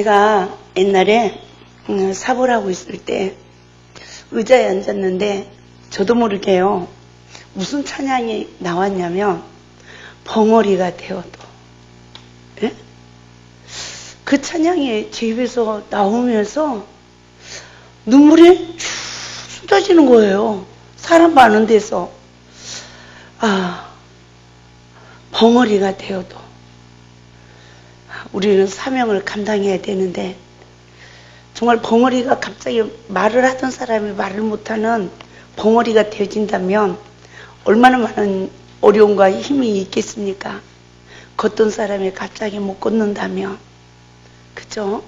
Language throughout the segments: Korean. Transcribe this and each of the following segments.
제가 옛날에 사업을 하고 있을 때 의자에 앉았는데 저도 모르게요. 무슨 찬양이 나왔냐면 벙어리가 되어도. 예? 그 찬양이 제 입에서 나오면서 눈물이 쭉 쏟아지는 거예요. 사람 많은 데서. 벙어리가 되어도 우리는 사명을 감당해야 되는데 정말 벙어리가 갑자기 말을 하던 사람이 말을 못하는 벙어리가 되어진다면 얼마나 많은 어려움과 힘이 있겠습니까? 걷던 사람이 갑자기 못 걷는다면, 그죠?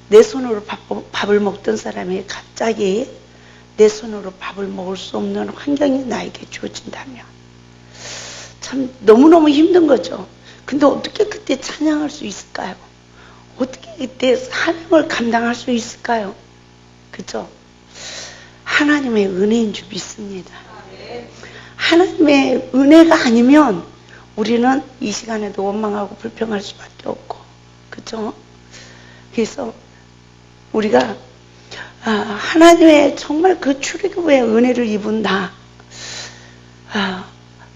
내 손으로 밥을 먹던 사람이 갑자기 내 손으로 밥을 먹을 수 없는 환경이 나에게 주어진다면 참 너무너무 힘든 거죠. 근데 어떻게 그때 찬양할 수 있을까요? 어떻게 그때 사명을 감당할 수 있을까요? 그죠? 하나님의 은혜인 줄 믿습니다. 하나님의 은혜가 아니면 우리는 이 시간에도 원망하고 불평할 수밖에 없고, 그죠? 그래서 우리가 하나님의 정말 그 출애굽의 은혜를 입은 나,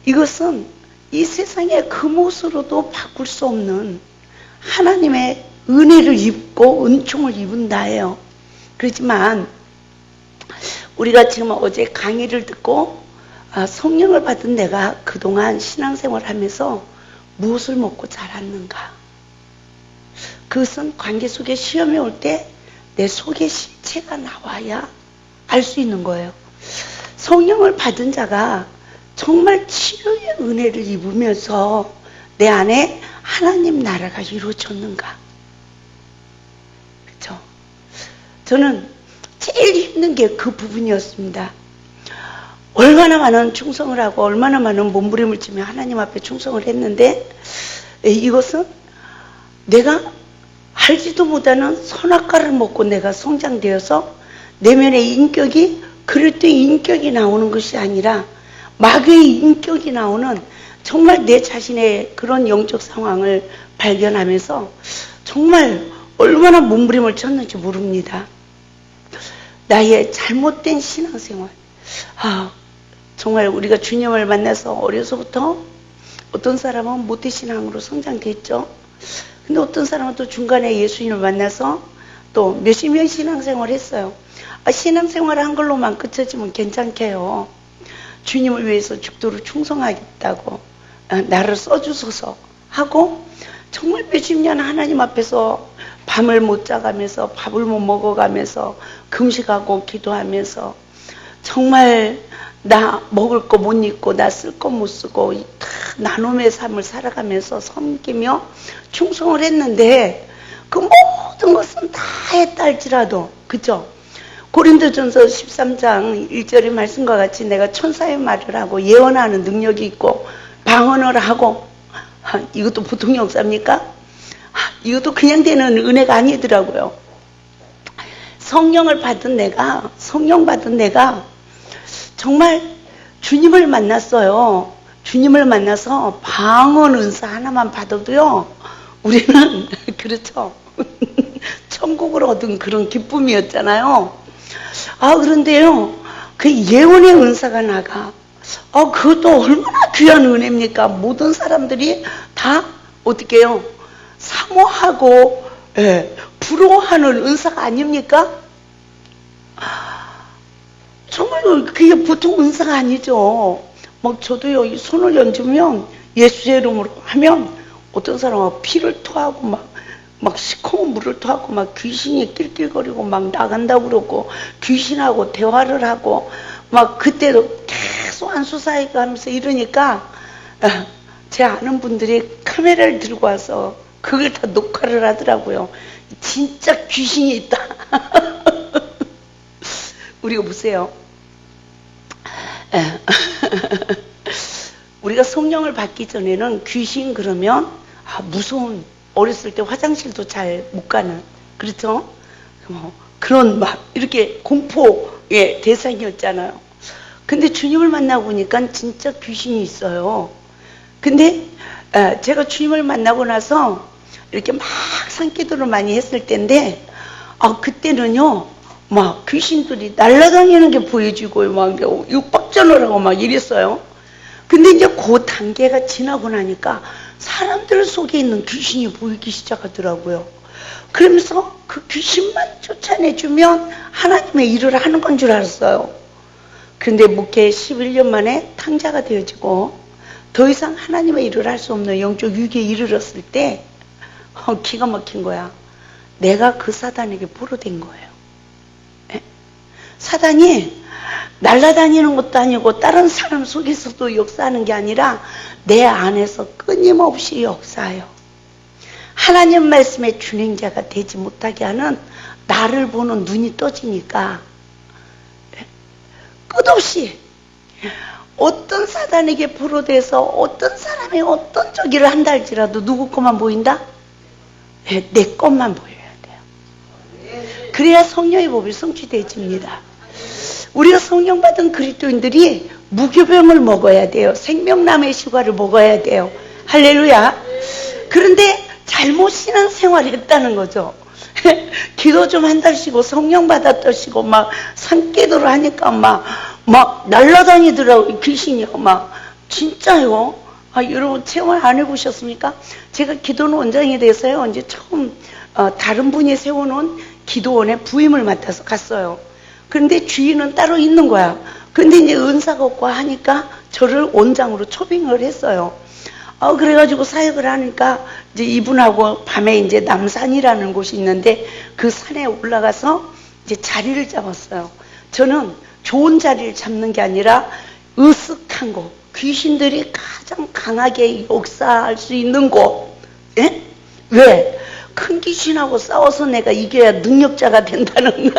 이것은 이 세상의 금옷으로도 바꿀 수 없는 하나님의 은혜를 입고 은총을 입은 나예요. 그렇지만 우리가 지금 어제 강의를 듣고 성령을 받은 내가 그동안 신앙생활을 하면서 무엇을 먹고 자랐는가? 그것은 관계 속에 시험이 올 때 내 속의 실체가 나와야 알 수 있는 거예요. 성령을 받은 자가 정말 치유의 은혜를 입으면서 내 안에 하나님 나라가 이루어졌는가? 그렇죠? 저는 제일 힘든 게 그 부분이었습니다. 얼마나 많은 충성을 하고 얼마나 많은 몸부림을 치며 하나님 앞에 충성을 했는데 이것은 내가 알지도 못하는 선악과를 먹고 내가 성장되어서 내면의 인격이 그릇된 인격이 나오는 것이 아니라 마귀의 인격이 나오는 정말 내 자신의 그런 영적 상황을 발견하면서 정말 얼마나 몸부림을 쳤는지 모릅니다. 나의 잘못된 신앙생활. 정말 우리가 주님을 만나서 어려서부터 어떤 사람은 모태신앙으로 성장됐죠. 근데 어떤 사람은 또 중간에 예수님을 만나서 또 몇십 년 신앙생활을 했어요. 신앙생활을 한 걸로만 그쳐지면 괜찮게요. 주님을 위해서 죽도록 충성하겠다고 나를 써주소서 하고 정말 몇십 년 하나님 앞에서 밤을 못 자가면서 밥을 못 먹어가면서 금식하고 기도하면서 정말 나 먹을 거 못 입고 나 쓸 거 못 쓰고 다 나눔의 삶을 살아가면서 섬기며 충성을 했는데 그 모든 것은 다 했다 할지라도, 그죠? 고린도전서 13장 1절의 말씀과 같이 내가 천사의 말을 하고 예언하는 능력이 있고 방언을 하고, 이것도 보통 역사입니까? 이것도 그냥 되는 은혜가 아니더라고요. 성령 받은 내가 정말 주님을 만났어요. 주님을 만나서 방언 은사 하나만 받아도요, 우리는 그렇죠. 천국을 얻은 그런 기쁨이었잖아요. 그런데요, 그 예언의 은사가 나가. 그것도 얼마나 귀한 은혜입니까? 모든 사람들이 다 어떻게 해요? 사모하고 부러워하는 은사가 아닙니까? 정말 그게 보통 은사가 아니죠. 막 저도요, 이 손을 얹으면 예수의 이름으로 하면 어떤 사람은 피를 토하고 막 시커먼 물을 토하고 막 귀신이 낄낄거리고 막 나간다고 그러고 귀신하고 대화를 하고 막 그때도 계속 안수사이가 하면서 이러니까 제 아는 분들이 카메라를 들고 와서 그걸 다 녹화를 하더라고요. 진짜 귀신이 있다. 우리가 보세요. 우리가 성령을 받기 전에는 귀신 그러면 무서운, 어렸을 때 화장실도 잘 못 가는, 그렇죠? 그런 막 이렇게 공포의 대상이었잖아요. 근데 주님을 만나고 보니까 진짜 귀신이 있어요. 근데 제가 주님을 만나고 나서 이렇게 막 산기도를 많이 했을 때인데, 그때는요, 막 귀신들이 날아다니는 게 보여지고, 막 육박전을 하고 막 이랬어요. 근데 이제 그 단계가 지나고 나니까 사람들 속에 있는 귀신이 보이기 시작하더라고요. 그러면서 그 귀신만 쫓아내주면 하나님의 일을 하는 건 줄 알았어요. 그런데 목회 11년 만에 탕자가 되어지고 더 이상 하나님의 일을 할 수 없는 영적 위기에 이르렀을 때 기가 막힌 거야. 내가 그 사단에게 포로된 거예요. 네? 사단이 날아다니는 것도 아니고 다른 사람 속에서도 역사하는 게 아니라 내 안에서 끊임없이 역사해요. 하나님 말씀의 준행자가 되지 못하게 하는 나를 보는 눈이 떠지니까 끝없이 어떤 사단에게 포로돼서 어떤 사람이 어떤 저기를 한다 할지라도 누구 것만 보인다? 내 것만 보여야 돼요. 그래야 성령의 법이 성취되어집니다. 우리가 성령 받은 그리스도인들이 무교병을 먹어야 돼요. 생명나무의 시과를 먹어야 돼요. 할렐루야. 그런데 잘못 신앙 생활이 있다는 거죠. 기도 좀 한 달 쉬고 성령 받았다 쉬고 막 산기도를 하니까 막 날아다니더라고요. 귀신이요. 막 진짜요. 여러분 체험 안 해보셨습니까? 제가 기도는 원장이 돼서요. 이제 처음 다른 분이 세워놓은 기도원에 부임을 맡아서 갔어요. 그런데 주인은 따로 있는 거야. 근데 이제 은사가 없고 하니까 저를 원장으로 초빙을 했어요. 그래가지고 사역을 하니까 이제 이분하고 밤에 이제 남산이라는 곳이 있는데 그 산에 올라가서 이제 자리를 잡았어요. 저는 좋은 자리를 잡는 게 아니라 으슥한 곳, 귀신들이 가장 강하게 역사할 수 있는 곳. 예? 왜? 큰 귀신하고 싸워서 내가 이겨야 능력자가 된다는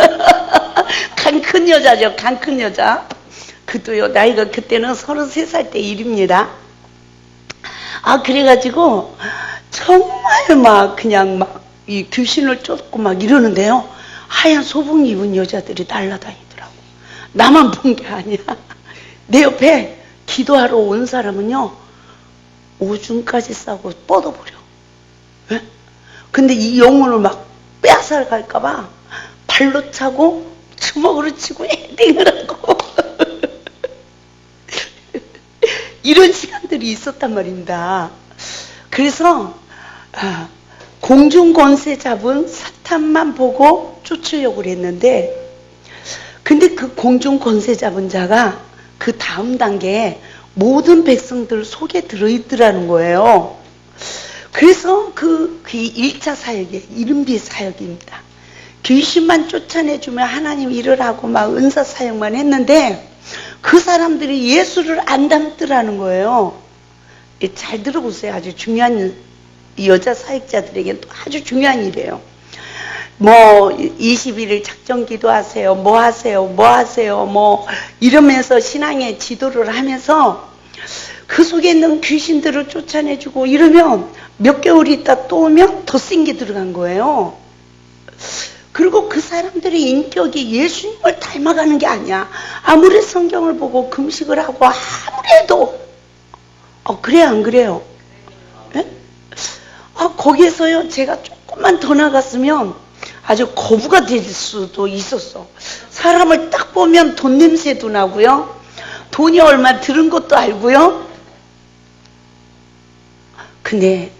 간 큰 여자죠. 간 큰 여자. 그도요. 나이가 그때는 33살 때 일입니다. 그래가지고 정말 막 그냥 막 이 귀신을 쫓고 막 이러는데요. 하얀 소복 입은 여자들이 날아다니더라고. 나만 본 게 아니야. 내 옆에 기도하러 온 사람은요. 오줌까지 싸고 뻗어버려. 왜? 근데 이 영혼을 막 빼앗아 갈까봐 발로 차고 주먹으로 치고 헤딩을 하고 이런 시간들이 있었단 말입니다. 그래서 공중 권세 잡은 사탄만 보고 쫓으려고 했는데, 근데 그 공중 권세 잡은 자가 그 다음 단계에 모든 백성들 속에 들어있더라는 거예요. 그래서 그 1차 사역이 이른비 사역입니다. 귀신만 쫓아내주면 하나님 일을 하고 막 은사 사역만 했는데 그 사람들이 예수를 안 닮더라는 거예요. 잘 들어보세요. 아주 중요한 여자 사역자들에게 또 아주 중요한 일이에요. 21일 작정기도 하세요. 뭐 하세요. 이러면서 신앙의 지도를 하면서 그 속에 있는 귀신들을 쫓아내주고 이러면 몇 개월 있다 또 오면 더 센 게 들어간 거예요. 그리고 그 사람들의 인격이 예수님을 닮아가는 게 아니야. 아무리 성경을 보고 금식을 하고 아무리 해도 그래 안 그래요? 네? 거기에서요 제가 조금만 더 나갔으면 아주 거부가 될 수도 있었어. 사람을 딱 보면 돈 냄새도 나고요. 돈이 얼마 들은 것도 알고요. 근데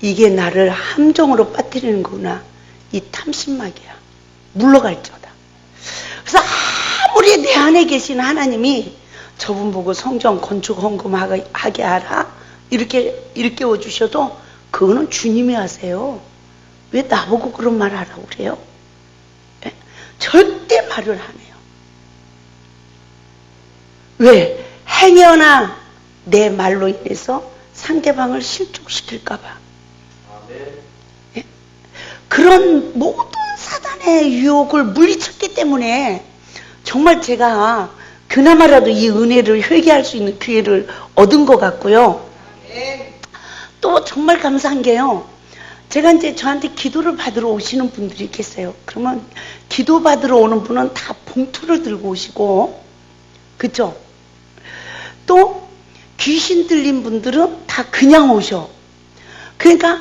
이게 나를 함정으로 빠뜨리는 거구나. 이 탐심막이야. 물러갈지어다. 그래서 아무리 내 안에 계신 하나님이 저분 보고 성전 건축 헌금하게 하라 이렇게 일깨워 주셔도 그거는 주님이 하세요. 왜 나보고 그런 말 하라고 그래요? 네? 절대 말을 안 해요. 왜? 행여나 내 말로 인해서 상대방을 실족시킬까봐. 네? 그런 모든 사단의 유혹을 물리쳤기 때문에 정말 제가 그나마라도 이 은혜를 회개할 수 있는 기회를 얻은 것 같고요. 또 정말 감사한 게요. 제가 이제 저한테 기도를 받으러 오시는 분들이 계세요. 그러면 기도 받으러 오는 분은 다 봉투를 들고 오시고, 그쵸? 또 귀신 들린 분들은 다 그냥 오셔. 그러니까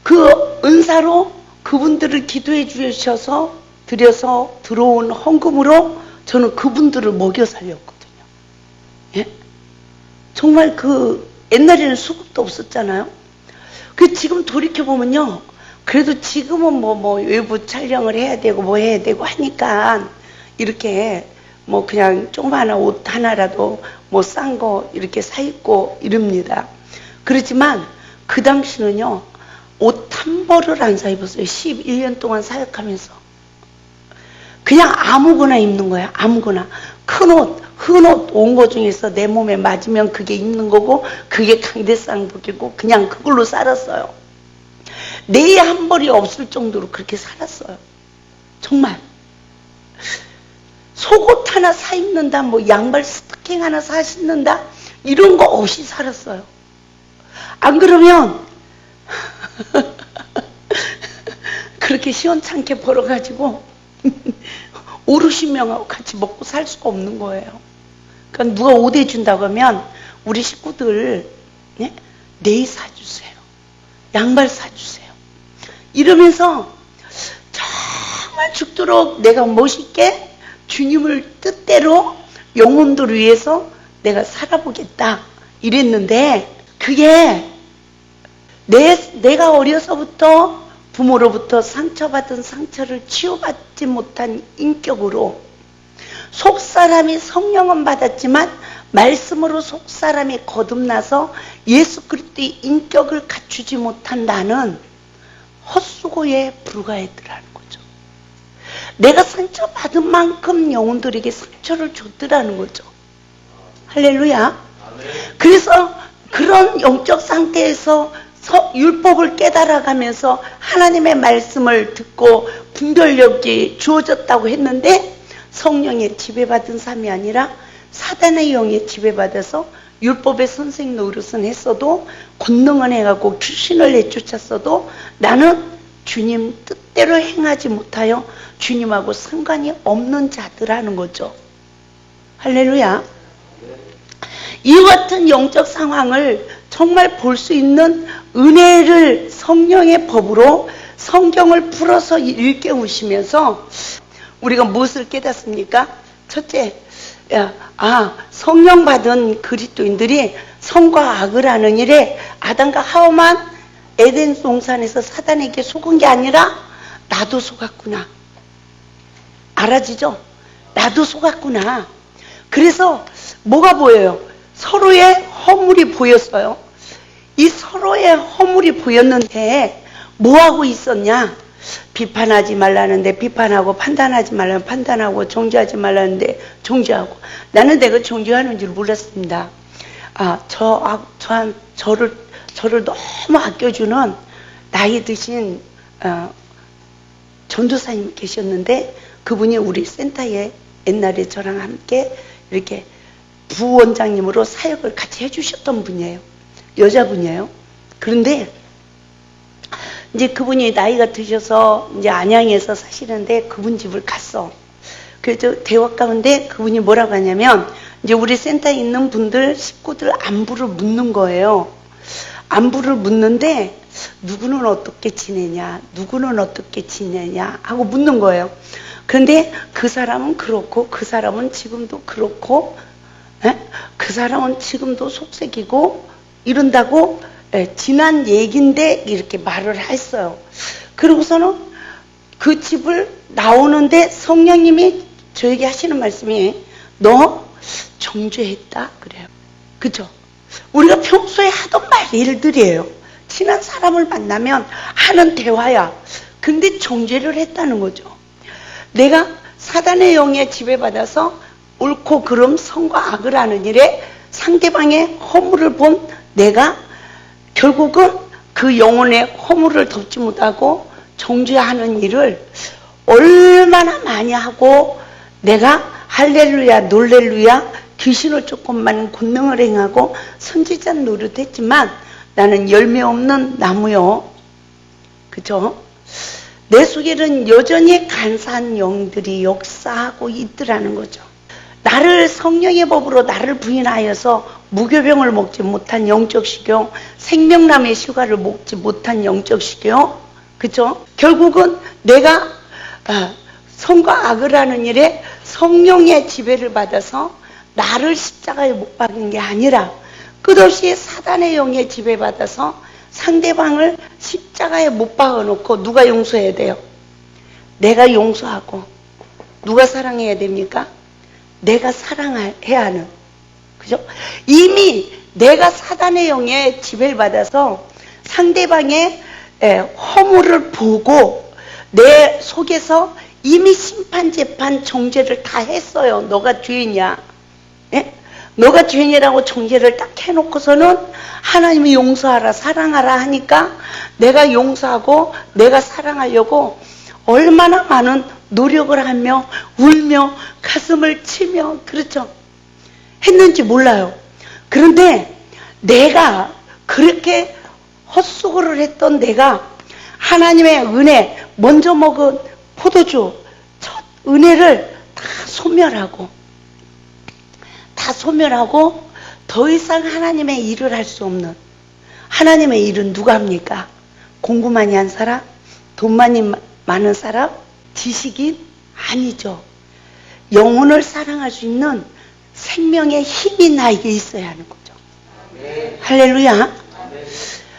그 은사로 그분들을 기도해 주셔서 드려서 들어온 헌금으로 저는 그분들을 먹여 살렸거든요. 예? 정말 그 옛날에는 수급도 없었잖아요. 그 지금 돌이켜보면요. 그래도 지금은 뭐 외부 촬영을 해야 되고 뭐 해야 되고 하니까 이렇게 뭐 그냥 조그마한 옷 하나라도 뭐 싼 거 이렇게 사 입고 이럽니다. 그렇지만 그 당시는요. 옷 한 벌을 안 사 입었어요. 11년 동안 사역하면서. 그냥 아무거나 입는 거야. 아무거나. 큰 옷, 큰 옷 온 거 중에서 내 몸에 맞으면 그게 입는 거고 그게 강대상복이고 그냥 그걸로 살았어요. 내에 한 벌이 없을 정도로 그렇게 살았어요. 정말. 속옷 하나 사 입는다, 뭐 양발 스토킹 하나 사 신는다 이런 거 없이 살았어요. 안 그러면 그렇게 시원찮게 벌어가지고 오르신명하고 같이 먹고 살 수가 없는 거예요. 그러니까 누가 옷 해준다고 하면 우리 식구들 네일 사주세요. 양발 사주세요. 이러면서 정말 죽도록 내가 멋있게 주님을 뜻대로 영혼들을 위해서 내가 살아보겠다 이랬는데 그게 내가 어려서부터 부모로부터 상처받은 상처를 치유받지 못한 인격으로 속사람이 성령은 받았지만 말씀으로 속사람이 거듭나서 예수 그리스도의 인격을 갖추지 못한 나는 헛수고에 불과했더라는 거죠. 내가 상처받은 만큼 영혼들에게 상처를 줬더라는 거죠. 할렐루야. 그래서 그런 영적 상태에서 율법을 깨달아가면서 하나님의 말씀을 듣고 분별력이 주어졌다고 했는데 성령의 지배받은 삶이 아니라 사단의 영에 지배받아서 율법의 선생 노릇은 했어도 권능은 해가고 귀신을 내쫓았어도 나는 주님 뜻대로 행하지 못하여 주님하고 상관이 없는 자들하는 거죠. 할렐루야. 이와 같은 영적 상황을 정말 볼 수 있는 은혜를 성령의 법으로 성경을 풀어서 일깨우시면서 우리가 무엇을 깨닫습니까? 첫째, 성령 받은 그리스도인들이 선과 악을 하는 일에 아담과 하와만 에덴 동산에서 사단에게 속은 게 아니라 나도 속았구나. 알아지죠? 나도 속았구나. 그래서 뭐가 보여요? 서로의 허물이 보였어요. 이 서로의 허물이 보였는데 뭐하고 있었냐? 비판하지 말라는데 비판하고 판단하지 말라는 판단하고 정죄하지 말라는데 정죄하고. 나는 내가 정죄하는 줄 몰랐습니다. 저를 너무 아껴주는 나이 드신 전도사님이 계셨는데 그분이 우리 센터에 옛날에 저랑 함께 이렇게 부원장님으로 사역을 같이 해주셨던 분이에요. 여자분이에요. 그런데 이제 그분이 나이가 드셔서 이제 안양에서 사시는데 그분 집을 갔어. 그래서 대화 가운데 그분이 뭐라고 하냐면 이제 우리 센터에 있는 분들 식구들 안부를 묻는 거예요. 안부를 묻는데 누구는 어떻게 지내냐, 누구는 어떻게 지내냐 하고 묻는 거예요. 그런데 그 사람은 그렇고 그 사람은 지금도 그렇고 그 사람은 지금도 속색이고 이런다고 지난 얘기인데 이렇게 말을 했어요. 그러고서는 그 집을 나오는데 성령님이 저에게 하시는 말씀이 너 정죄했다 그래요. 그죠? 우리가 평소에 하던 말들이에요. 친한 사람을 만나면 하는 대화야. 근데 정죄를 했다는 거죠. 내가 사단의 영에 지배받아서 옳고 그름 선과 악을 하는 일에 상대방의 허물을 본 내가 결국은 그 영혼의 허물을 덮지 못하고 정죄하는 일을 얼마나 많이 하고 내가 할렐루야 놀렐루야 귀신을 조금만 권능을 행하고 선지자 노릇했지만 나는 열매 없는 나무요. 그죠? 내 속에는 여전히 간사한 영들이 역사하고 있더라는 거죠. 나를 성령의 법으로 나를 부인하여서 무교병을 먹지 못한 영적 식용, 생명나무의 실과를 먹지 못한 영적 식용, 그죠? 결국은 내가 선과 악을 하는 일에 성령의 지배를 받아서 나를 십자가에 못 박은 게 아니라 끝없이 사단의 영에 지배받아서 상대방을 십자가에 못 박아놓고 누가 용서해야 돼요? 내가 용서하고. 누가 사랑해야 됩니까? 내가 사랑해야 하는. 그죠? 이미 내가 사단의 영에 지배를 받아서 상대방의 허물을 보고 내 속에서 이미 심판, 재판, 정죄를 다 했어요. 너가 죄인이야. 예? 너가 죄인이라고 정죄를 딱 해놓고서는 하나님이 용서하라, 사랑하라 하니까 내가 용서하고 내가 사랑하려고 얼마나 많은 노력을 하며 울며 가슴을 치며 그렇죠? 했는지 몰라요. 그런데 내가 그렇게 헛수고를 했던 내가 하나님의 은혜, 먼저 먹은 포도주, 첫 은혜를 다 소멸하고 더 이상 하나님의 일을 할 수 없는, 하나님의 일은 누가 합니까? 공부 많이 한 사람? 돈 많은 사람? 지식인? 아니죠. 영혼을 사랑할 수 있는 생명의 힘이 나에게 있어야 하는 거죠. 할렐루야.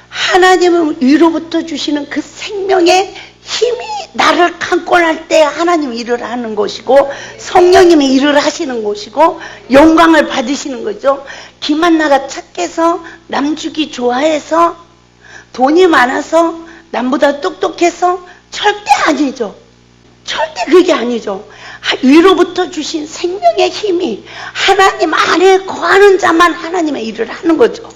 하나님은 위로부터 주시는 그 생명의 힘이 나를 감고 날 때 하나님 일을 하는 것이고 성령님이 일을 하시는 것이고 영광을 받으시는 거죠. 김한나가 착해서 남주기 좋아해서 돈이 많아서 남보다 똑똑해서 절대 아니죠. 절대 그게 아니죠. 위로부터 주신 생명의 힘이 하나님 안에 거하는 자만 하나님의 일을 하는 거죠.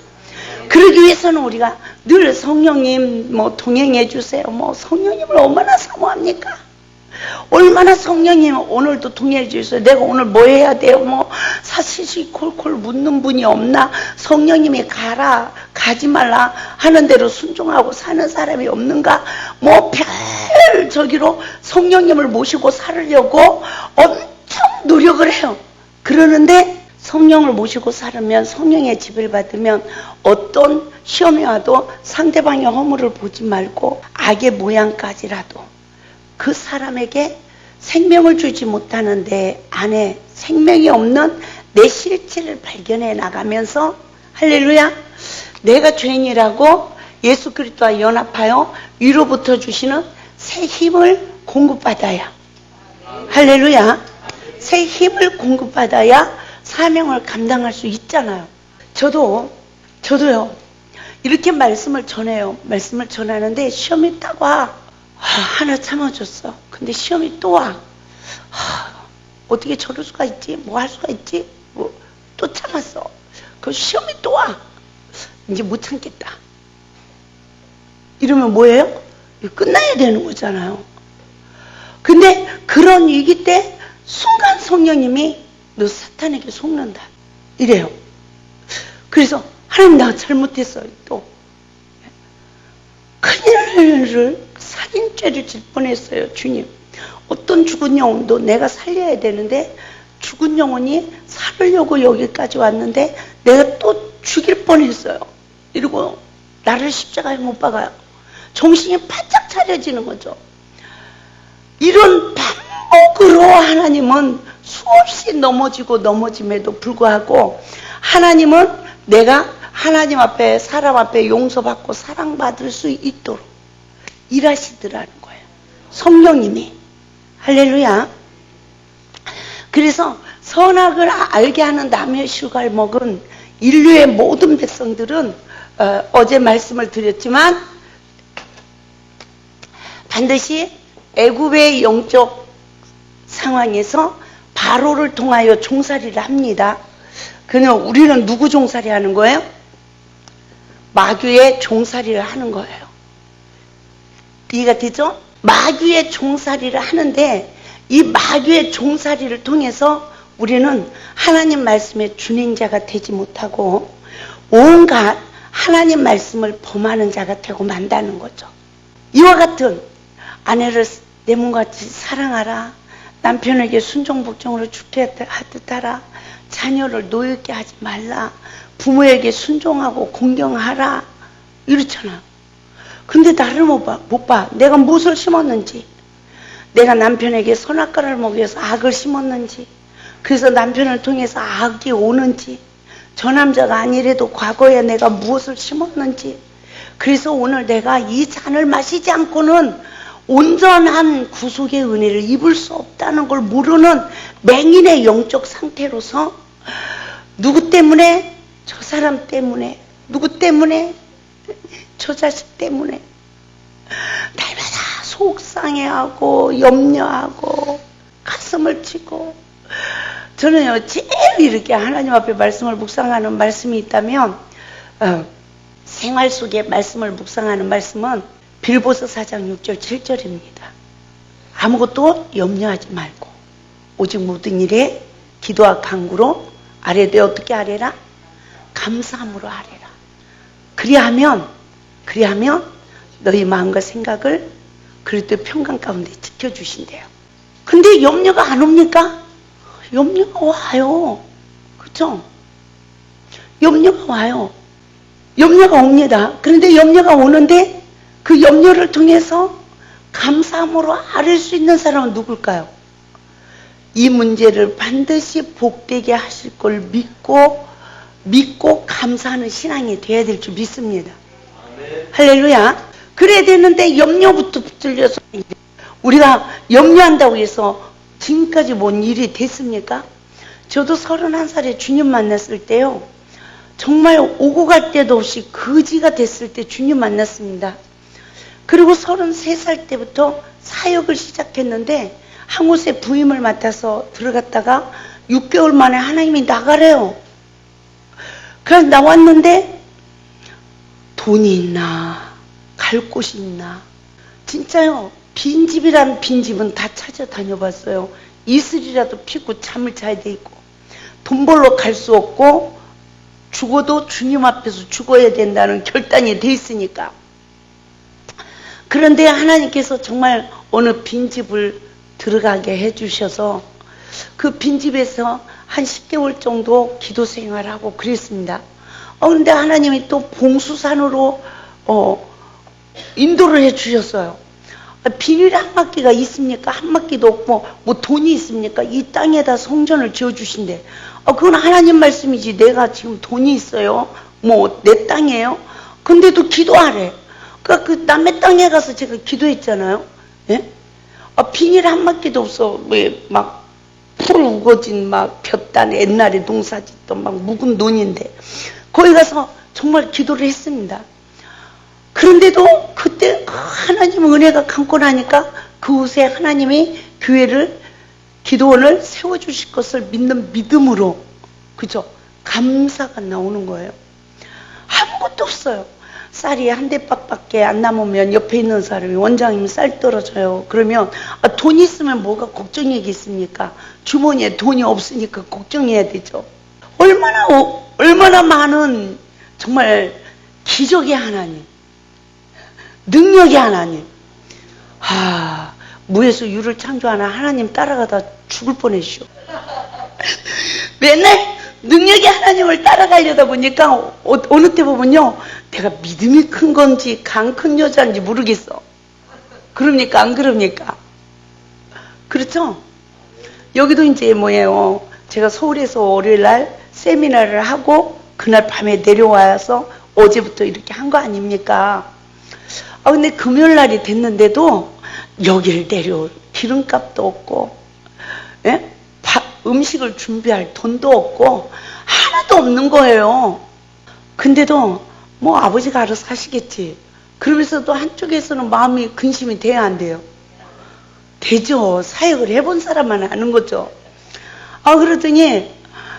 그러기 위해서는 우리가 늘 성령님 동행해 주세요. 성령님을 얼마나 사모합니까? 얼마나 성령님 오늘도 동행해 주세요. 내가 오늘 뭐 해야 돼요? 사시시 콜콜 묻는 분이 없나? 성령님이 가지 말라 하는 대로 순종하고 사는 사람이 없는가? 저기로 성령님을 모시고 살으려고 엄청 노력을 해요. 그러는데 성령을 모시고 살으면, 성령의 지배를 받으면 어떤 시험이 와도 상대방의 허물을 보지 말고 악의 모양까지라도 그 사람에게 생명을 주지 못하는 내 안에 생명이 없는 내 실체를 발견해 나가면서, 할렐루야, 내가 죄인이라고 예수 그리스도와 연합하여 위로부터 주시는 새 힘을 공급받아야, 할렐루야, 새 힘을 공급받아야 사명을 감당할 수 있잖아요. 저도요, 이렇게 말씀을 전해요. 말씀을 전하는데 시험이 딱 와. 하나 참아줬어. 근데 시험이 또 와. 어떻게 저럴 수가 있지? 뭐 할 수가 있지? 또 참았어. 그 시험이 또 와. 이제 못 참겠다. 이러면 뭐예요? 끝나야 되는 거잖아요. 근데 그런 위기 때 순간 성령님이 너 사탄에게 속는다 이래요. 그래서 하나님 나 잘못했어요. 또 큰일을, 살인죄를 질 뻔했어요. 주님, 어떤 죽은 영혼도 내가 살려야 되는데 죽은 영혼이 살으려고 여기까지 왔는데 내가 또 죽일 뻔했어요. 이러고 나를 십자가에 못 박아요. 정신이 바짝 차려지는 거죠. 이런 반복으로 하나님은 수없이 넘어짐에도 불구하고 하나님은 내가 하나님 앞에, 사람 앞에 용서받고 사랑받을 수 있도록 일하시더라는 거예요. 성령님이. 할렐루야. 그래서 선악을 알게 하는 나무의 실과를 먹은 인류의 모든 백성들은 어제 말씀을 드렸지만 반드시 애굽의 영적 상황에서 바로를 통하여 종살이를 합니다. 그러면 우리는 누구 종살이 하는 거예요? 마귀의 종살이를 하는 거예요. 이해가 되죠? 마귀의 종살이를 하는데 이 마귀의 종살이를 통해서 우리는 하나님 말씀의 준행자가 되지 못하고 온갖 하나님 말씀을 범하는 자가 되고 만다는 거죠. 이와 같은 아내를 내 몸같이 사랑하라, 남편에게 순종복종으로 주택하듯 하라. 자녀를 노엽게 하지 말라. 부모에게 순종하고 공경하라. 이렇잖아. 근데 나를 못 봐. 내가 무엇을 심었는지, 내가 남편에게 선악과를 먹여 위해서 악을 심었는지, 그래서 남편을 통해서 악이 오는지, 저 남자가 아니래도 과거에 내가 무엇을 심었는지, 그래서 오늘 내가 이 잔을 마시지 않고는 온전한 구속의 은혜를 입을 수 없다는 걸 모르는 맹인의 영적 상태로서, 누구 때문에? 저 사람 때문에. 누구 때문에? 저 자식 때문에 날마다 속상해하고 염려하고 가슴을 치고. 저는요, 제일 이렇게 하나님 앞에 말씀을 묵상하는 말씀이 있다면, 생활 속에 말씀을 묵상하는 말씀은 빌보서 4장 6절 7절입니다. 아무것도 염려하지 말고 오직 모든 일에 기도와 간구로 아뢰되 어떻게 아뢰라? 감사함으로 아뢰라. 그리하면 너희 마음과 생각을 그리스도의 평강 가운데 지켜주신대요. 근데 염려가 안 옵니까? 염려가 와요. 그렇죠? 염려가 와요. 염려가 옵니다. 그런데 염려가 오는데 그 염려를 통해서 감사함으로 아뢰 수 있는 사람은 누굴까요? 이 문제를 반드시 복되게 하실 걸 믿고 감사하는 신앙이 돼야 될 줄 믿습니다. 할렐루야. 그래야 되는데 염려부터 붙들려서 우리가 염려한다고 해서 지금까지 뭔 일이 됐습니까? 저도 31살에 주님 만났을 때요, 정말 오고 갈 데도 없이 거지가 됐을 때 주님 만났습니다. 그리고 33살 때부터 사역을 시작했는데 한 곳에 부임을 맡아서 들어갔다가 6개월 만에 하나님이 나가래요. 그래서 나왔는데 돈이 있나, 갈 곳이 있나. 진짜요, 빈집이란 빈집은 다 찾아다녀봤어요. 이슬이라도 피고 잠을 자야 되고, 돈 벌러 갈 수 없고, 죽어도 주님 앞에서 죽어야 된다는 결단이 돼 있으니까. 그런데 하나님께서 정말 어느 빈집을 들어가게 해주셔서 그 빈집에서 한 10개월 정도 기도 생활하고 그랬습니다. 그런데 하나님이 또 봉수산으로 인도를 해주셨어요. 비닐 한 바퀴가 있습니까? 한 바퀴도 없고 뭐 돈이 있습니까? 이 땅에다 성전을 지어주신대. 그건 하나님 말씀이지 내가 지금 돈이 있어요? 뭐 내 땅이에요? 근데도 기도하래. 그러니까 그 남의 땅에 가서 제가 기도했잖아요. 예? 비닐 한 바퀴도 없어. 왜 막 풀 우거진 막 볕단 옛날에 농사 짓던 막 묵은 논인데 거기 가서 정말 기도를 했습니다. 그런데도 그때 하나님 은혜가 감고 나니까 그곳에 하나님이 교회를, 기도원을 세워주실 것을 믿는 믿음으로, 그죠? 감사가 나오는 거예요. 아무것도 없어요. 쌀이 한 대박밖에 안 남으면 옆에 있는 사람이 원장님 쌀 떨어져요. 그러면 돈이 있으면 뭐가 걱정이겠습니까? 주머니에 돈이 없으니까 걱정해야 되죠. 얼마나 많은 정말 기적의 하나님, 능력의 하나님. 무에서 유를 창조하는 하나님 따라가다 죽을 뻔했쇼. 맨날 능력의 하나님을 따라가려다 보니까 어느 때 보면요, 내가 믿음이 큰 건지 강 큰 여자인지 모르겠어. 그럽니까 안 그럽니까? 그렇죠? 여기도 이제 뭐예요, 제가 서울에서 월요일날 세미나를 하고 그날 밤에 내려와서 어제부터 이렇게 한 거 아닙니까? 근데 금요일날이 됐는데도 여기를 내려올 기름값도 없고, 예? 음식을 준비할 돈도 없고 하나도 없는 거예요. 근데도 뭐 아버지가 알아서 하시겠지. 그러면서도 한쪽에서는 마음이 근심이 돼야 안 돼요? 되죠. 사역을 해본 사람만 아는 거죠. 그러더니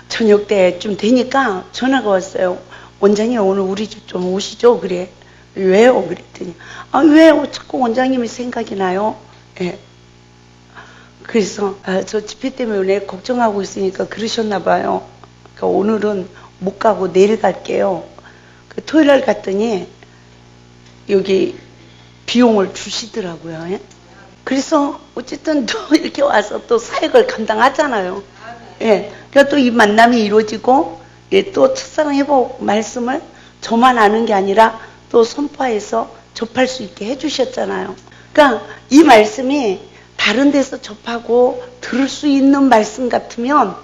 저녁 때쯤 되니까 전화가 왔어요. 원장님 오늘 우리 집 좀 오시죠? 그래. 왜요? 그랬더니 왜요? 자꾸 원장님이 생각이 나요. 예. 그래서 저 집회 때문에 걱정하고 있으니까 그러셨나 봐요. 그러니까 오늘은 못 가고 내일 갈게요. 토요일 날 갔더니 여기 비용을 주시더라고요. 예? 그래서 어쨌든 또 이렇게 와서 또 사역을 감당하잖아요. 예. 그러니까 또 이 만남이 이루어지고, 예, 또 첫사랑 회복 말씀을 저만 아는 게 아니라 또 선포해서 접할 수 있게 해주셨잖아요. 그러니까 이 말씀이 다른 데서 접하고 들을 수 있는 말씀 같으면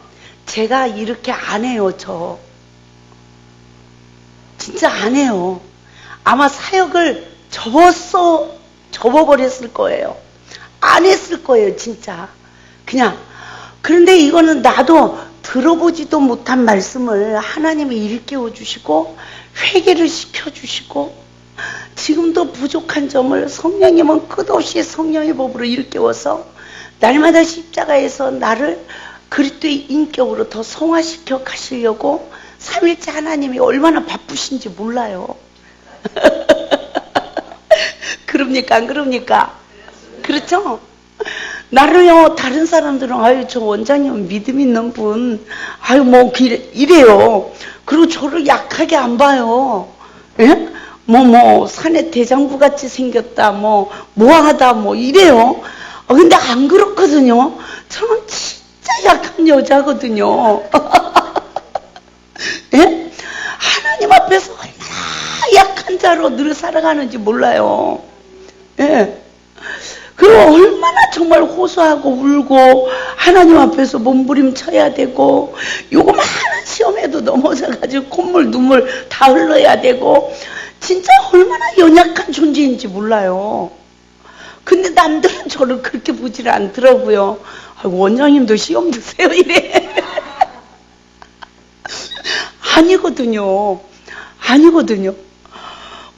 제가 이렇게 안 해요, 저. 진짜 안 해요. 아마 사역을 접어버렸을 거예요. 안 했을 거예요, 진짜. 그냥. 그런데 이거는 나도 들어보지도 못한 말씀을 하나님이 일깨워 주시고 회개를 시켜주시고 지금도 부족한 점을 성령님은 끝없이 성령의 법으로 일깨워서 날마다 십자가에서 나를 그리스도의 인격으로 더 성화시켜 가시려고 삼일째 하나님이 얼마나 바쁘신지 몰라요. 그럽니까? 안 그럽니까? 그렇죠? 나를요, 다른 사람들은, 아유, 저 원장님 믿음 있는 분, 아유, 뭐, 이래요. 그리고 저를 약하게 안 봐요. 예? 산의 대장부 같이 생겼다, 뭐 하다, 이래요. 근데 안 그렇거든요. 저는 진짜 약한 여자거든요. 예? 하나님 앞에서 얼마나 약한 자로 늘 살아가는지 몰라요. 예. 그리고 얼마나 정말 호소하고 울고 하나님 앞에서 몸부림쳐야 되고 요거 많은 시험에도 넘어져가지고 콧물 눈물 다 흘러야 되고 진짜 얼마나 연약한 존재인지 몰라요. 근데 남들은 저를 그렇게 보질 않더라고요. 아이고, 원장님도 시험 드세요 이래. 아니거든요.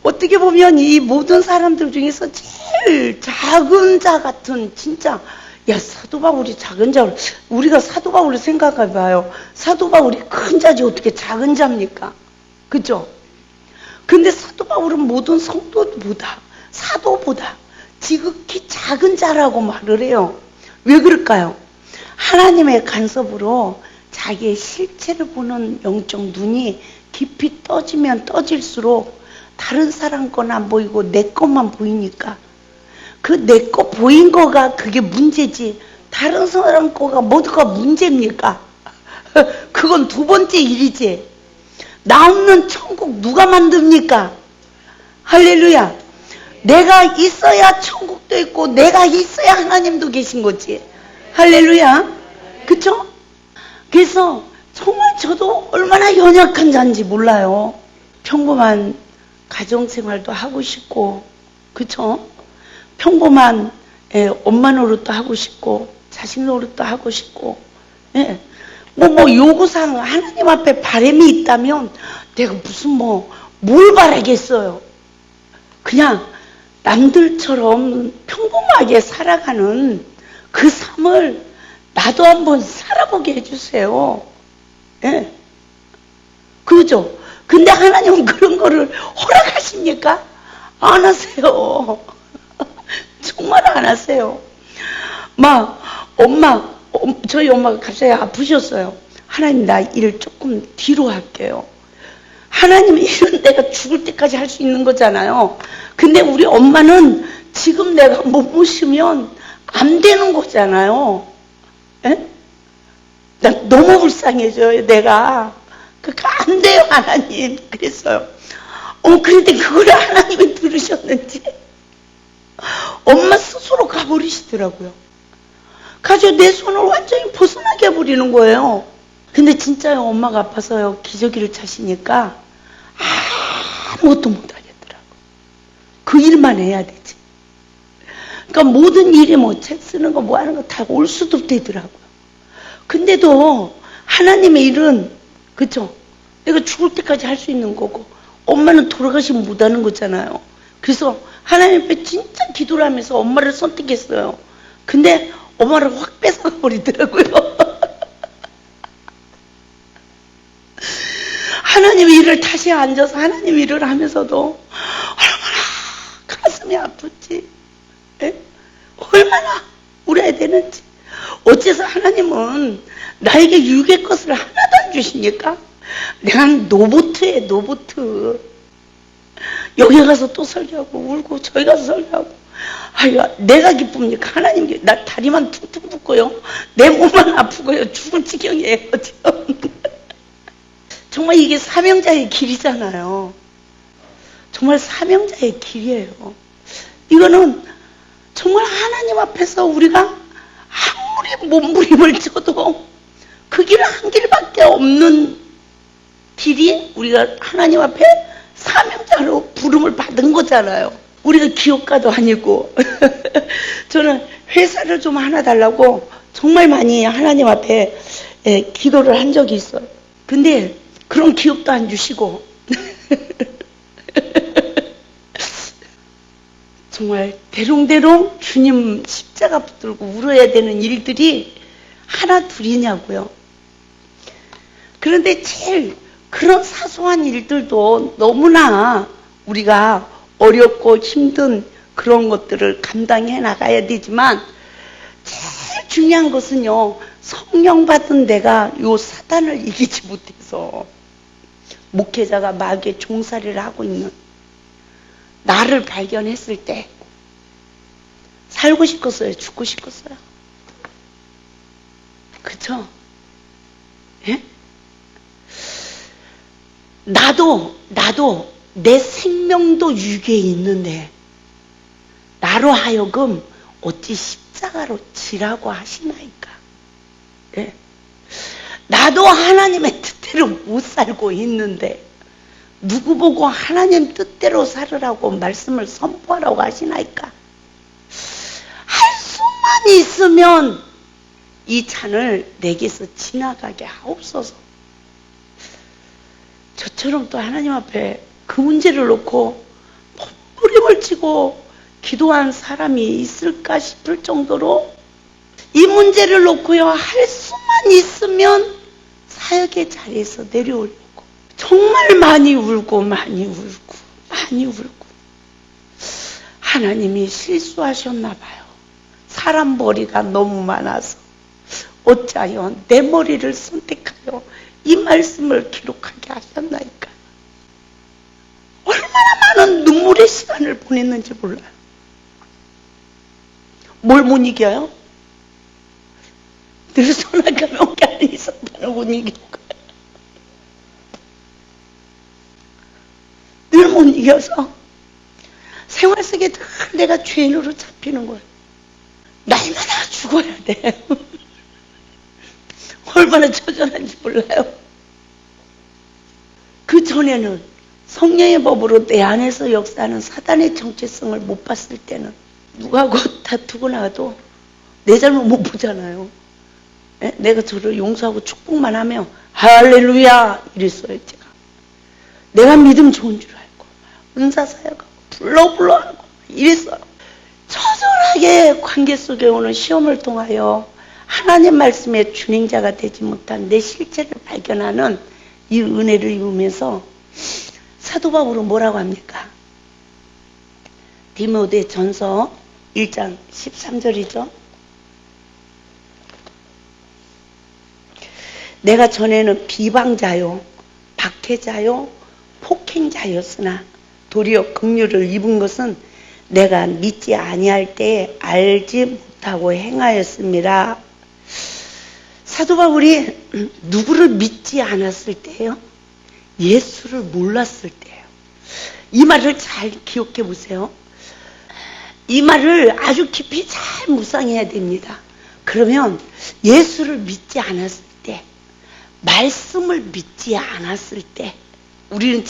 어떻게 보면 이 모든 사람들 중에서 제일 작은 자 같은, 진짜, 야, 사도 바울이 작은 자, 우리가 사도 바울을 생각해 봐요. 사도 바울이 큰 자지 어떻게 작은 자입니까? 그죠? 근데 사도 바울은 모든 성도보다, 사도보다 지극히 작은 자라고 말을 해요. 왜 그럴까요? 하나님의 간섭으로 자기의 실체를 보는 영적 눈이 깊이 떠지면 떠질수록 다른 사람 건 안 보이고 내 것만 보이니까 그 내 거 보인 거가 그게 문제지 다른 사람 거가 뭐가 문제입니까? 그건 두 번째 일이지. 나 없는 천국 누가 만듭니까? 할렐루야. 내가 있어야 천국도 있고 내가 있어야 하나님도 계신 거지. 할렐루야. 그쵸? 그래서 정말 저도 얼마나 연약한 자인지 몰라요. 평범한 가정생활도 하고 싶고, 그쵸? 평범한 엄마 노릇도 하고 싶고, 자식 노릇도 하고 싶고, 예. 요구사항 하나님 앞에 바람이 있다면 내가 무슨 뭘 바라겠어요. 그냥 남들처럼 평범하게 살아가는 그 삶을 나도 한번 살아보게 해주세요. 예. 그죠? 근데 하나님은 그런 거를 허락하십니까? 안 하세요. 정말 안 하세요. 저희 엄마가 갑자기 아프셨어요. 하나님, 나 일 조금 뒤로 할게요. 하나님 일은 내가 죽을 때까지 할 수 있는 거잖아요. 근데 우리 엄마는 지금 내가 못 모시면 안 되는 거잖아요. 에? 나 너무 불쌍해져요, 내가. 그러니까 안 돼요, 하나님. 그랬어요. 그런데 그걸 하나님이 들으셨는지 엄마 스스로 가버리시더라고요. 가지고 내 손을 완전히 벗어나게 해버리는 거예요. 근데 진짜요, 엄마가 아파서요, 기저귀를 차시니까 아무것도 못하겠더라고. 그 일만 해야 되지. 그러니까 모든 일이 책 쓰는 거 하는 거 다 올 수도 되더라고요. 근데도 하나님의 일은, 그쵸? 내가 죽을 때까지 할 수 있는 거고, 엄마는 돌아가시면 못하는 거잖아요. 그래서 하나님 앞에 진짜 기도를 하면서 엄마를 선택했어요. 근데 엄마를 확 뺏어가 버리더라고요. 하나님 일을 다시 앉아서 하나님 일을 하면서도 얼마나 가슴이 아프지. 에? 얼마나 울어야 되는지. 어째서 하나님은 나에게 육의 것을 하나도 안 주십니까? 내가 노보트에 노보트. 여기 가서 또 설교하고 울고 저기 가서 설교하고 아이고, 내가 기쁩니까? 하나님, 나 다리만 퉁퉁 붓고요. 내 몸만 아프고요. 죽을 지경이에요, 지금. 정말 이게 사명자의 길이잖아요. 정말 사명자의 길이에요. 이거는 정말 하나님 앞에서 우리가 아무리 몸부림을 쳐도 그 길은 한 길밖에 없는 길이 우리가 하나님 앞에 사명자로 부름을 받은 거잖아요. 우리가 기업가도 아니고. 저는 회사를 좀 하나 달라고 정말 많이 하나님 앞에 기도를 한 적이 있어요. 근데 그런 기업도 안 주시고 정말 대롱대롱 주님 십자가 붙들고 울어야 되는 일들이 하나 둘이냐고요. 그런데 제일 그런 사소한 일들도 너무나 우리가 어렵고 힘든 그런 것들을 감당해 나가야 되지만 제일 중요한 것은요, 성령 받은 내가 요 사단을 이기지 못해서 목회자가 마귀의 종살이를 하고 있는 나를 발견했을 때 살고 싶었어요? 죽고 싶었어요? 그쵸? 예? 나도 내 생명도 육에 있는데 나로 하여금 어찌 십자가로 지라고 하시나이까? 예? 나도 하나님의 뜻대로 못 살고 있는데 누구 보고 하나님 뜻대로 살으라고 말씀을 선포하라고 하시나이까? 할 수만 있으면 이 잔을 내게서 지나가게 하옵소서. 저처럼 또 하나님 앞에 그 문제를 놓고 몸부림을 치고 기도한 사람이 있을까 싶을 정도로 이 문제를 놓고요, 할 수만 있으면 사역의 자리에서 내려오려고 정말 많이 울고 하나님이 실수하셨나 봐요. 사람 머리가 너무 많아서 어찌하여 내 머리를 선택하여 이 말씀을 기록하게 하셨나이까. 얼마나 많은 눈물의 시간을 보냈는지 몰라요. 뭘 못 이겨요? 늘 선악과 명계 안에 있었다는 못 이길 거예요. 늘 못 이겨서 생활 속에 늘 내가 죄인으로 잡히는 거예요. 날마다 죽어야 돼. 얼마나 처절한지 몰라요. 그 전에는 성령의 법으로 내 안에서 역사하는 사단의 정체성을 못 봤을 때는 누구하고 다투고 나도 내 잘못 못 보잖아요. 에? 내가 저를 용서하고 축복만 하면 할렐루야 이랬어요. 제가 내가 믿음 좋은 줄 알고 은사사역하고 불러 하고 이랬어요. 처절하게 관계 속에 오는 시험을 통하여 하나님 말씀의 준행자가 되지 못한 내 실체를 발견하는 이 은혜를 입으면서 사도 바울은 뭐라고 합니까? 디모데 전서 1장 13절이죠. 내가 전에는 비방자요, 박해자요, 폭행자였으나 도리어 긍휼을 입은 것은 내가 믿지 아니할 때에 알지 못하고 행하였습니다. 사도 바울이 누구를 믿지 않았을 때예요? 예수를 몰랐을 때예요. 이 말을 잘 기억해 보세요. 이 말을 아주 깊이 잘 묵상해야 됩니다. 그러면 예수를 믿지 않았을 때, 말씀을 믿지 않았을 때, 우리는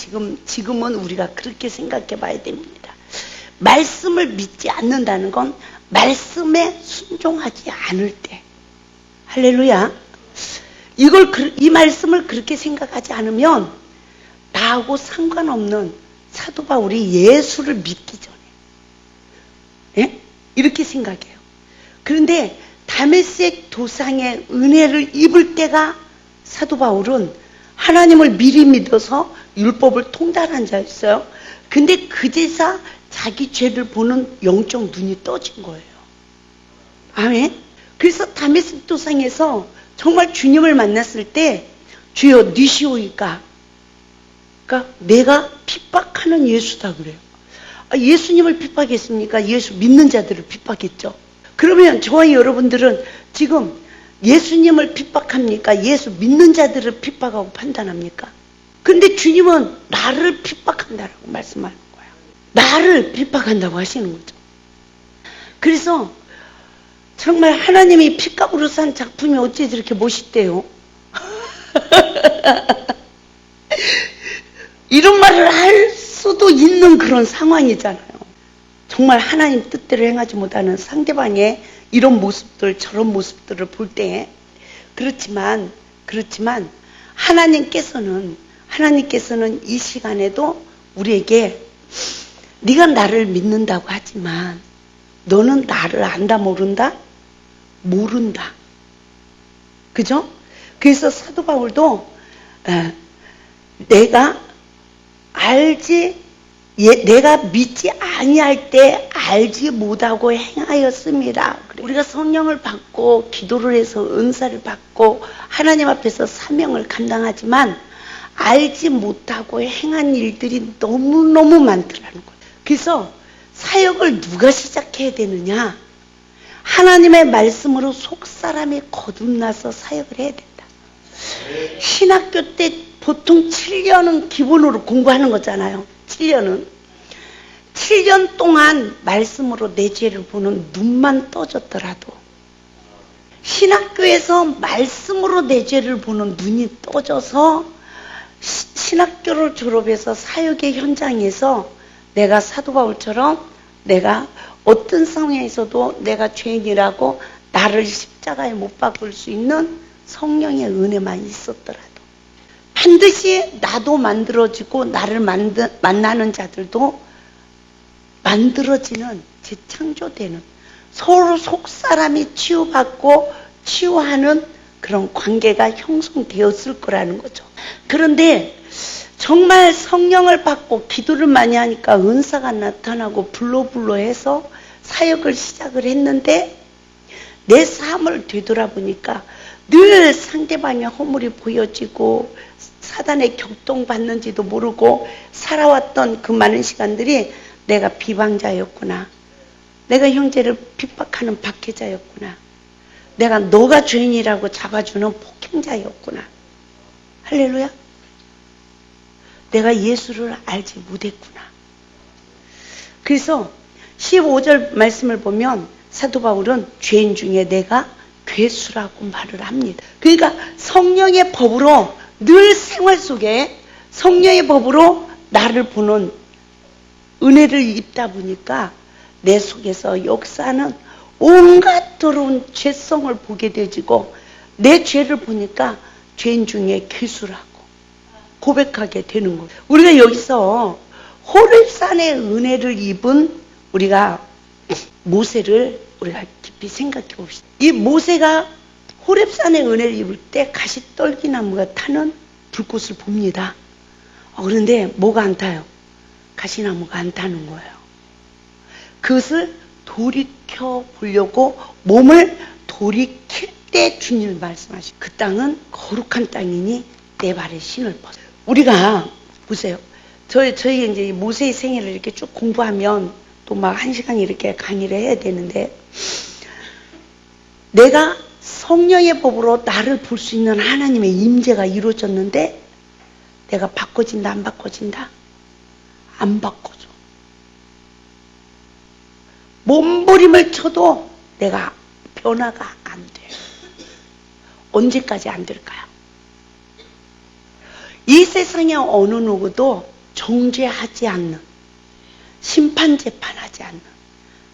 지금은 우리가 그렇게 생각해 봐야 됩니다. 말씀을 믿지 않는다는 건 말씀에 순종하지 않을 때. 할렐루야. 이 말씀을 그렇게 생각하지 않으면 나하고 상관없는 사도 바울이 예수를 믿기 전에, 예? 이렇게 생각해요. 그런데 다메섹 도상의 은혜를 입을 때가 사도 바울은 하나님을 미리 믿어서 율법을 통달한 자였어요. 근데 그제서 자기 죄를 보는 영적 눈이 떠진 거예요. 아멘. 그래서 다메섹 도상에서 정말 주님을 만났을 때 주여 니시오이까, 그러니까 내가 핍박하는 예수다 그래요. 예수님을 핍박했습니까? 예수 믿는 자들을 핍박했죠. 그러면 저와 여러분들은 지금 예수님을 핍박합니까? 예수 믿는 자들을 핍박하고 판단합니까? 근데 주님은 나를 핍박한다라고 말씀하는 거예요. 나를 핍박한다고 하시는 거죠. 그래서 정말 하나님이 핏값으로 산 작품이 어찌 저렇게 멋있대요? 이런 말을 할 수도 있는 그런 상황이잖아요. 정말 하나님 뜻대로 행하지 못하는 상대방의 이런 모습들, 저런 모습들을 볼 때 그렇지만 하나님께서는 이 시간에도 우리에게 네가 나를 믿는다고 하지만 너는 나를 안다 모른다? 모른다. 그죠? 그래서 사도 바울도 내가 믿지 아니할 때 알지 못하고 행하였습니다. 우리가 성령을 받고 기도를 해서 은사를 받고 하나님 앞에서 사명을 감당하지만 알지 못하고 행한 일들이 너무너무 많더라는 거예요. 그래서 사역을 누가 시작해야 되느냐? 하나님의 말씀으로 속사람이 거듭나서 사역을 해야 된다. 신학교 때 보통 7년은 기본으로 공부하는 거잖아요. 7년 동안 말씀으로 내 죄를 보는 눈만 떠졌더라도 신학교에서 말씀으로 내 죄를 보는 눈이 떠져서 신학교를 졸업해서 사역의 현장에서 내가 사도 바울처럼 내가 어떤 상황에서도 내가 죄인이라고 나를 십자가에 못 박을 수 있는 성령의 은혜만 있었더라도 반드시 나도 만들어지고 나를 만나는 자들도 만들어지는 재창조되는 서로 속사람이 치유받고 치유하는 그런 관계가 형성되었을 거라는 거죠. 그런데 정말 성령을 받고 기도를 많이 하니까 은사가 나타나고 불로불로해서 사역을 시작을 했는데 내 삶을 되돌아보니까 늘 상대방의 허물이 보여지고 사단에 격동받는지도 모르고 살아왔던 그 많은 시간들이 내가 비방자였구나. 내가 형제를 핍박하는 박해자였구나. 내가 너가 죄인이라고 잡아주는 폭행자였구나. 할렐루야. 내가 예수를 알지 못했구나. 그래서 15절 말씀을 보면 사도 바울은 죄인 중에 내가 괴수라고 말을 합니다. 그러니까 성령의 법으로 늘 생활 속에 성령의 법으로 나를 보는 은혜를 입다 보니까 내 속에서 역사하는 온갖 더러운 죄성을 보게 되지고 내 죄를 보니까 죄인 중에 괴수라고 고백하게 되는 거예요. 우리가 여기서 호렙산의 은혜를 입은 우리가 모세를 우리가 깊이 생각해 봅시다. 이 모세가 호렙산의 은혜를 입을 때 가시떨기나무가 타는 불꽃을 봅니다. 그런데 뭐가 안 타요? 가시나무가 안 타는 거예요. 그것을 돌이켜 보려고 몸을 돌이킬 때 주님을 말씀하시고 그 땅은 거룩한 땅이니 내 발에 신을 벗어. 우리가 보세요. 저희 이제 모세의 생애를 이렇게 쭉 공부하면 또 막 1시간 이렇게 강의를 해야 되는데 내가 성령의 법으로 나를 볼 수 있는 하나님의 임재가 이루어졌는데 내가 바꿔진다 안 바꿔진다? 안 바꿔줘. 몸부림을 쳐도 내가 변화가 안 돼. 언제까지 안 될까요? 이 세상의 어느 누구도 정죄하지 않는, 심판재판하지 않는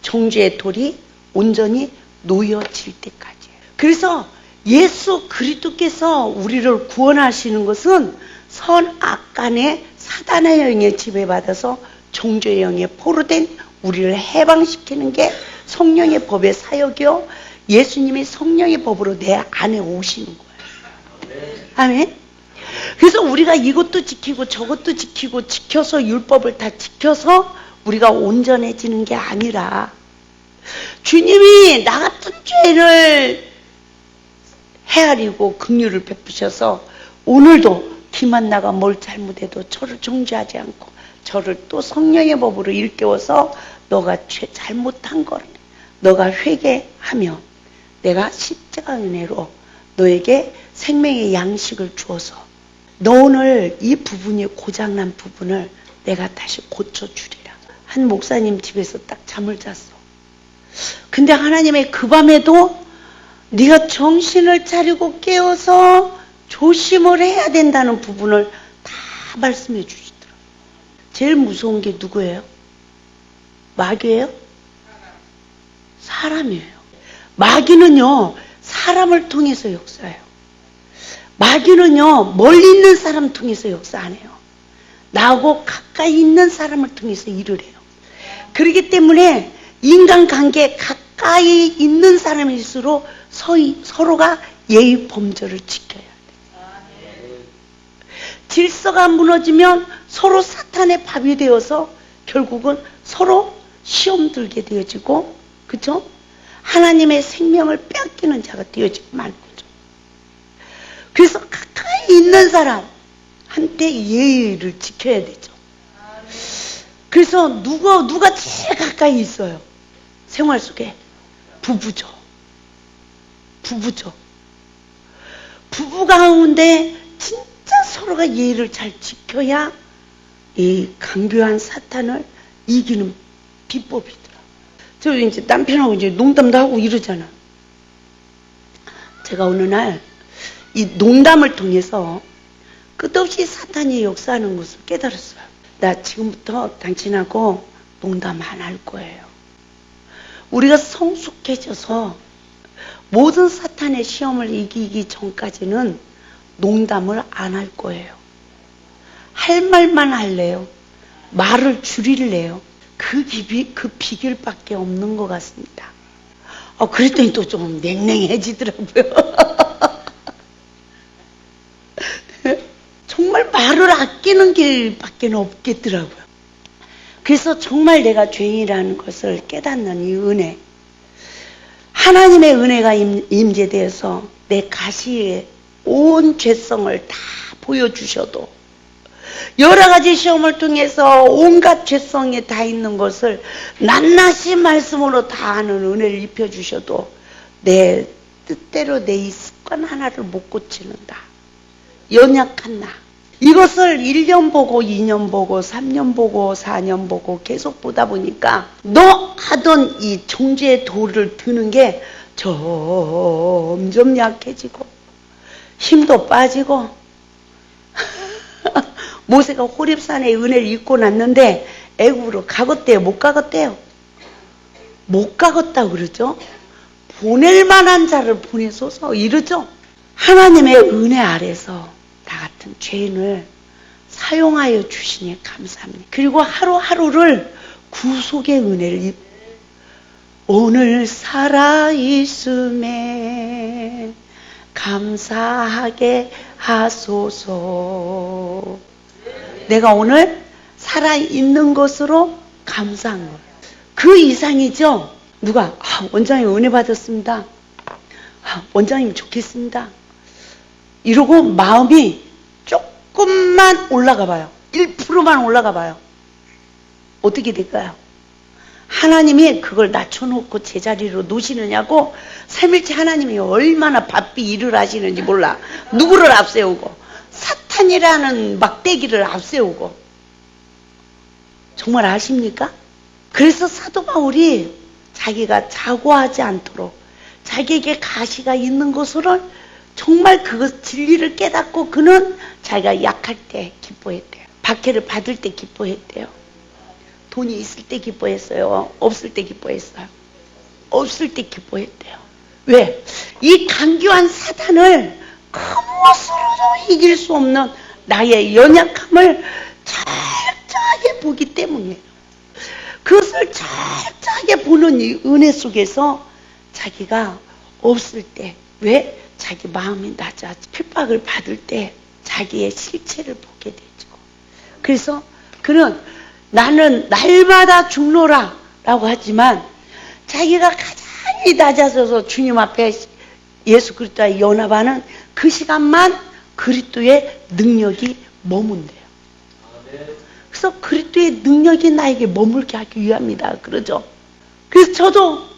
정죄의 돌이 온전히 놓여질 때까지예요. 그래서 예수 그리스도께서 우리를 구원하시는 것은 선악간의 사단의 영에 지배받아서 정죄의 영에 포로된 우리를 해방시키는 게 성령의 법의 사역이요, 예수님이 성령의 법으로 내 안에 오시는 거예요. 아멘. 그래서 우리가 이것도 지키고 저것도 지키고 지켜서 율법을 다 지켜서 우리가 온전해지는 게 아니라 주님이 나 같은 죄를 헤아리고 긍휼을 베푸셔서 오늘도 기만 나가 뭘 잘못해도 저를 정죄하지 않고 저를 또 성령의 법으로 일깨워서 너가 잘못한 걸 너가 회개하면 내가 십자가 은혜로 너에게 생명의 양식을 주어서 너 오늘 이 부분이 고장난 부분을 내가 다시 고쳐주리라. 한 목사님 집에서 딱 잠을 잤어. 근데 하나님의 그 밤에도 네가 정신을 차리고 깨어서 조심을 해야 된다는 부분을 다 말씀해 주시더라고요. 제일 무서운 게 누구예요? 마귀예요? 사람이에요. 마귀는요, 사람을 통해서 역사해요. 마귀는요, 멀리 있는 사람 통해서 역사 안 해요. 나하고 가까이 있는 사람을 통해서 일을 해요. 그렇기 때문에 인간관계 가까이 있는 사람일수록 서로가 예의 범절을 지켜야 돼요. 질서가 무너지면 서로 사탄의 밥이 되어서 결국은 서로 시험 들게 되어지고, 그죠? 하나님의 생명을 뺏기는 자가 되어지고 마는 거죠. 그래서 가까이 있는 사람한테 예의를 지켜야 되죠. 그래서 누가 제일 가까이 있어요? 생활 속에 부부죠. 부부 가운데 진짜 서로가 예의를 잘 지켜야 이 강교한 사탄을 이기는 비법이더라. 저 이제 남편하고 이제 농담도 하고 이러잖아. 제가 어느 날 이 농담을 통해서 끝없이 사탄이 역사하는 것을 깨달았어요. 나 지금부터 당신하고 농담 안 할 거예요. 우리가 성숙해져서 모든 사탄의 시험을 이기기 전까지는 농담을 안 할 거예요. 할 말만 할래요. 말을 줄일래요. 그 비결밖에 없는 것 같습니다. 그랬더니 또 좀 냉랭해지더라고요. 정말 말을 아끼는 길밖에 없겠더라고요. 그래서 정말 내가 죄인이라는 것을 깨닫는 이 은혜, 하나님의 은혜가 임재되어서 내 가시에 온 죄성을 다 보여주셔도 여러 가지 시험을 통해서 온갖 죄성에 다 있는 것을 낱낱이 말씀으로 다 아는 은혜를 입혀주셔도 내 뜻대로 내 이 습관 하나를 못 고치는다. 연약한 나. 이것을 1년 보고 2년 보고 3년 보고 4년 보고 계속 보다 보니까 너 하던 이 정죄의 도를 드는 게 점점 약해지고 힘도 빠지고 모세가 호렙산에 은혜를 입고 났는데 애굽으로 가겠대요? 못 가겠대요? 못 가겠다고 그러죠? 보낼 만한 자를 보내소서 이러죠? 하나님의 은혜 아래서 나 같은 죄인을 사용하여 주시니 감사합니다. 그리고 하루하루를 구속의 은혜를 오늘 살아있음에 감사하게 하소서. 내가 오늘 살아있는 것으로 감사한 거예요. 그 이상이죠. 누가 원장님 은혜 받았습니다. 원장님 좋겠습니다. 이러고 마음이 조금만 올라가 봐요. 1%만 올라가 봐요. 어떻게 될까요? 하나님이 그걸 낮춰놓고 제자리로 놓으시느냐고. 삼일째 하나님이 얼마나 바삐 일을 하시는지 몰라. 누구를 앞세우고 사탄이라는 막대기를 앞세우고. 정말 아십니까? 그래서 사도 바울이 자기가 자고하지 않도록 자기에게 가시가 있는 것으로 정말 그 진리를 깨닫고 그는 자기가 약할 때 기뻐했대요. 박해를 받을 때 기뻐했대요. 돈이 있을 때 기뻐했어요? 없을 때 기뻐했어요? 없을 때 기뻐했대요. 왜? 이 강교한 사탄을 그 무엇으로도 이길 수 없는 나의 연약함을 철저하게 보기 때문이에요. 그것을 철저하게 보는 이 은혜 속에서 자기가 없을 때, 왜? 자기 마음이 낮아 핍박을 받을 때 자기의 실체를 보게 되죠. 그래서 그는 나는 날마다 죽노라 라고 하지만 자기가 가장 낮아져서 주님 앞에 예수 그리스도와 연합하는 그 시간만 그리스도의 능력이 머문대요. 그래서 그리스도의 능력이 나에게 머물게 하기 위함이다 그러죠. 그래서 저도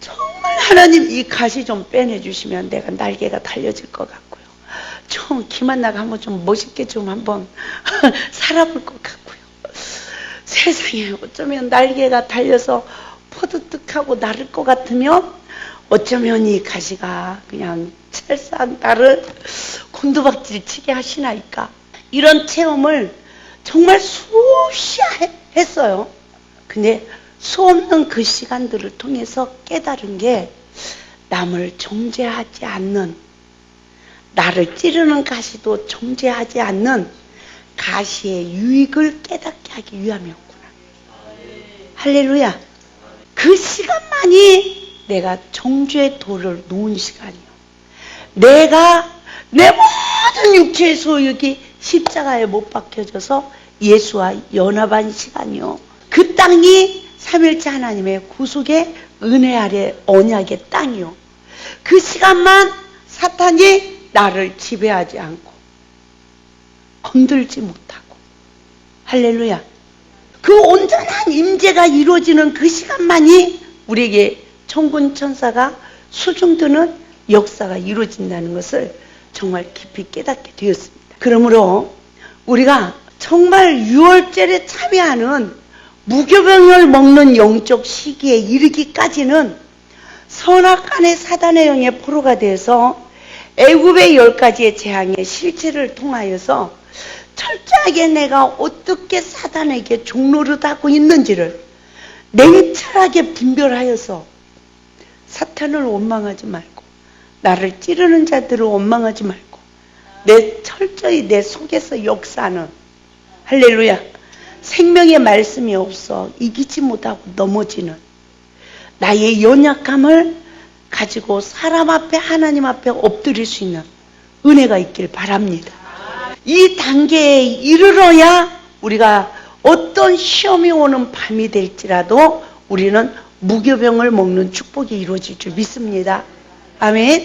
정말 하나님 이 가시 좀 빼내주시면 내가 날개가 달려질 것 같고요. 좀 김한나가 한번 좀 멋있게 좀 한번 살아볼 것 같고요. 세상에 어쩌면 날개가 달려서 포드득하고 나를 것 같으면 어쩌면 이 가시가 그냥 찰싹 나를 곤두박질 치게 하시나이까. 이런 체험을 정말 수없이 했어요. 근데 수없는 그 시간들을 통해서 깨달은 게 남을 정죄하지 않는, 나를 찌르는 가시도 정죄하지 않는 가시의 유익을 깨닫게 하기 위함이었구나. 할렐루야. 그 시간만이 내가 정죄의 돌을 놓은 시간이요. 내가 내 모든 육체의 소욕이 십자가에 못 박혀져서 예수와 연합한 시간이요. 그 땅이 삼일째 하나님의 구속의 은혜 아래 언약의 땅이요. 그 시간만 사탄이 나를 지배하지 않고 건들지 못하고. 할렐루야. 그 온전한 임재가 이루어지는 그 시간만이 우리에게 천군 천사가 수중드는 역사가 이루어진다는 것을 정말 깊이 깨닫게 되었습니다. 그러므로 우리가 정말 유월절에 참여하는 무교병을 먹는 영적 시기에 이르기까지는 선악간의 사단의 영의 포로가 돼서 애굽의 10가지의 재앙의 실체를 통하여서 철저하게 내가 어떻게 사단에게 종노릇하고 있는지를 냉철하게 분별하여서 사탄을 원망하지 말고 나를 찌르는 자들을 원망하지 말고 철저히 내 속에서 역사하는, 할렐루야, 생명의 말씀이 없어 이기지 못하고 넘어지는 나의 연약함을 가지고 사람 앞에 하나님 앞에 엎드릴 수 있는 은혜가 있길 바랍니다. 이 단계에 이르러야 우리가 어떤 시험이 오는 밤이 될지라도 우리는 무교병을 먹는 축복이 이루어질 줄 믿습니다. 아멘.